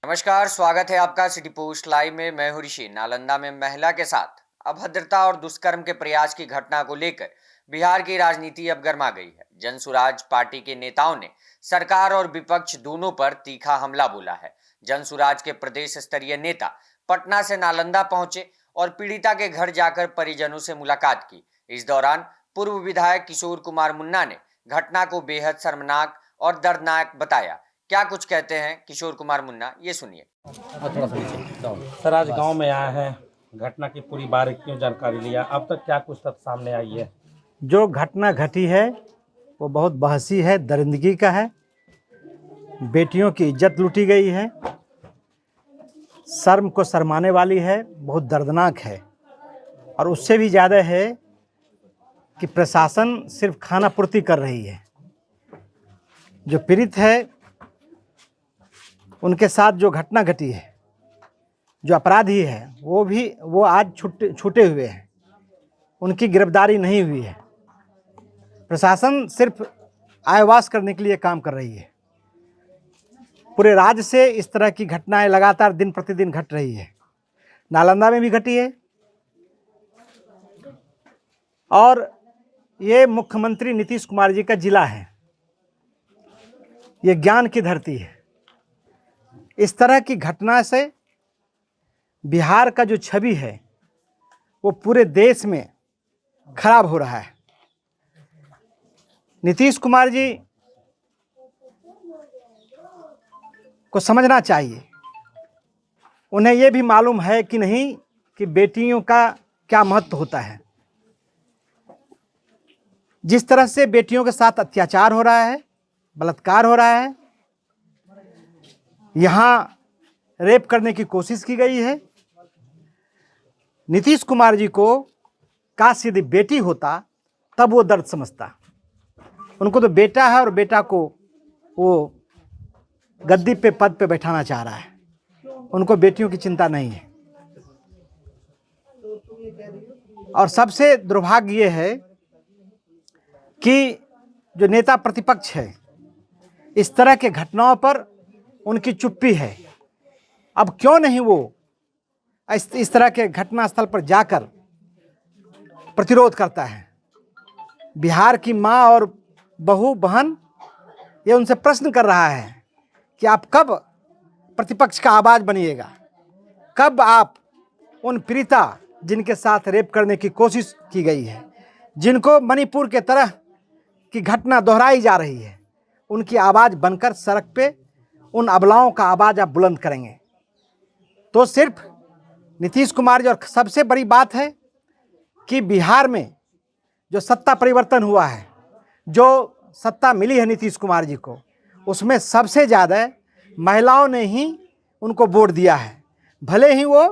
नमस्कार, स्वागत है आपका सिटी पोस्ट लाइव में। मैं हूं ऋषि। नालंदा में महिला के साथ अभद्रता और दुष्कर्म के प्रयास की घटना को लेकर बिहार की राजनीति अब गर्मा गई है। जनसुराज पार्टी के नेताओं ने सरकार और विपक्ष दोनों पर तीखा हमला बोला है। जनसुराज के प्रदेश स्तरीय नेता पटना से नालंदा पहुंचे और पीड़िता के घर जाकर परिजनों से मुलाकात की। इस दौरान पूर्व विधायक किशोर कुमार मुन्ना ने घटना को बेहद शर्मनाक और दर्दनाक बताया। क्या कुछ कहते हैं किशोर कुमार मुन्ना, ये सुनिए। सर, आज गांव में आए हैं, घटना की पूरी बारीकियों जानकारी लिया। अब तक क्या कुछ तथ्य सामने आई है? जो घटना घटी है वो बहुत बहसी है, दरिंदगी का है। बेटियों की इज्जत लूटी गई है, शर्म को शर्माने वाली है, बहुत दर्दनाक है। और उससे भी ज़्यादा है कि प्रशासन सिर्फ खाना पूर्ति कर रही है। जो पीड़ित है उनके साथ जो घटना घटी है, जो अपराधी है वो आज छूटे हुए हैं, उनकी गिरफ्तारी नहीं हुई है। प्रशासन सिर्फ आयवास करने के लिए काम कर रही है। पूरे राज्य से इस तरह की घटनाएं लगातार दिन प्रतिदिन घट रही है। नालंदा में भी घटी है और ये मुख्यमंत्री नीतीश कुमार जी का जिला है। ये ज्ञान की धरती है। इस तरह की घटना से बिहार का जो छवि है वो पूरे देश में खराब हो रहा है। नीतीश कुमार जी को समझना चाहिए, उन्हें ये भी मालूम है कि नहीं कि बेटियों का क्या महत्व होता है। जिस तरह से बेटियों के साथ अत्याचार हो रहा है, बलात्कार हो रहा है, यहाँ रेप करने की कोशिश की गई है। नीतीश कुमार जी को काश यदि बेटी होता तब वो दर्द समझता। उनको तो बेटा है और बेटा को वो गद्दी पे पद पे बैठाना चाह रहा है। उनको बेटियों की चिंता नहीं है। और सबसे दुर्भाग्य ये है कि जो नेता प्रतिपक्ष है, इस तरह के घटनाओं पर उनकी चुप्पी है। अब क्यों नहीं वो इस तरह के घटना स्थल पर जाकर प्रतिरोध करता है। बिहार की माँ और बहू बहन ये उनसे प्रश्न कर रहा है कि आप कब प्रतिपक्ष का आवाज़ बनिएगा, कब आप उन पीड़िता जिनके साथ रेप करने की कोशिश की गई है, जिनको मणिपुर के तरह की घटना दोहराई जा रही है, उनकी आवाज़ बनकर सड़क पे उन अबलाओं का आवाज़ आप बुलंद करेंगे। तो सिर्फ नीतीश कुमार जी, और सबसे बड़ी बात है कि बिहार में जो सत्ता परिवर्तन हुआ है, जो सत्ता मिली है नीतीश कुमार जी को, उसमें सबसे ज़्यादा महिलाओं ने ही उनको वोट दिया है। भले ही वो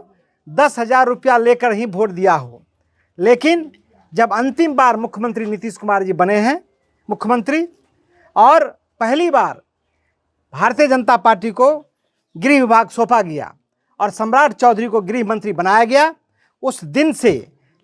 10,000 रुपया लेकर ही वोट दिया हो, लेकिन जब अंतिम बार मुख्यमंत्री नीतीश कुमार जी बने हैं मुख्यमंत्री, और पहली बार भारतीय जनता पार्टी को गृह विभाग सौंपा गया और सम्राट चौधरी को गृह मंत्री बनाया गया, उस दिन से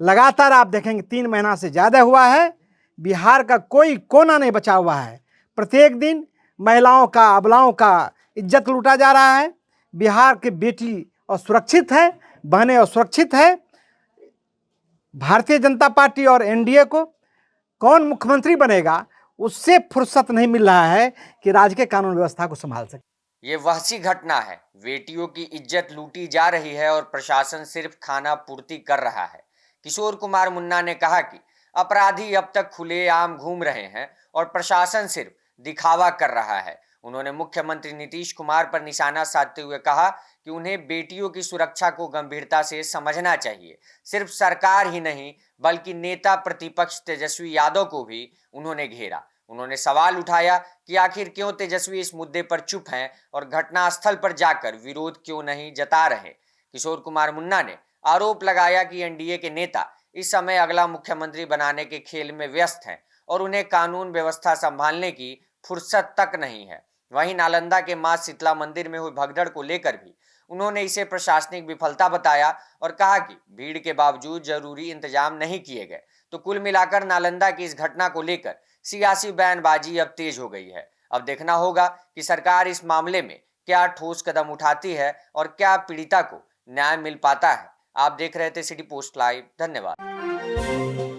लगातार आप देखेंगे 3 महीना से ज़्यादा हुआ है, बिहार का कोई कोना नहीं बचा हुआ है। प्रत्येक दिन महिलाओं का, अबलाओं का इज्जत लूटा जा रहा है। बिहार की बेटी असुरक्षित है, बहनें असुरक्षित है। भारतीय जनता पार्टी और एनडीए को कौन मुख्यमंत्री बनेगा, उससे फुर्सत नहीं मिल रहा है कि राज्य के कानून व्यवस्था को संभाल सके। ये वहशी घटना है। बेटियों की इज्जत लूटी जा रही है और प्रशासन सिर्फ खाना पूर्ति कर रहा है। किशोर कुमार मुन्ना ने कहा कि अपराधी अब तक खुलेआम घूम रहे हैं और प्रशासन सिर्फ दिखावा कर रहा है। उन्होंने मुख्यमंत्री नीतीश कुमार पर निशाना साधते हुए कहा कि उन्हें बेटियों की सुरक्षा को गंभीरता से समझना चाहिए। सिर्फ सरकार ही नहीं बल्कि नेता प्रतिपक्ष तेजस्वी यादव को भी उन्होंने घेरा। उन्होंने सवाल उठाया कि आखिर क्यों तेजस्वी इस मुद्दे पर चुप हैं और घटनास्थल पर जाकर विरोध क्यों नहीं जता रहे। किशोर कुमार मुन्ना ने आरोप लगाया कि एनडीए के नेता इस समय अगला मुख्यमंत्री बनाने के खेल में व्यस्त हैं और उन्हें कानून व्यवस्था संभालने की फुर्सत तक नहीं है। वहीं नालंदा के मां शीतला मंदिर में हुई भगदड़ को लेकर भी उन्होंने इसे प्रशासनिक विफलता बताया और कहा कि भीड़ के बावजूद जरूरी इंतजाम नहीं किए गए। तो कुल मिलाकर नालंदा की इस घटना को लेकर सियासी बयानबाजी अब तेज हो गई है। अब देखना होगा कि सरकार इस मामले में क्या ठोस कदम उठाती है और क्या पीड़िता को न्याय मिल पाता है। आप देख रहे थे सिटी पोस्ट लाइव। धन्यवाद।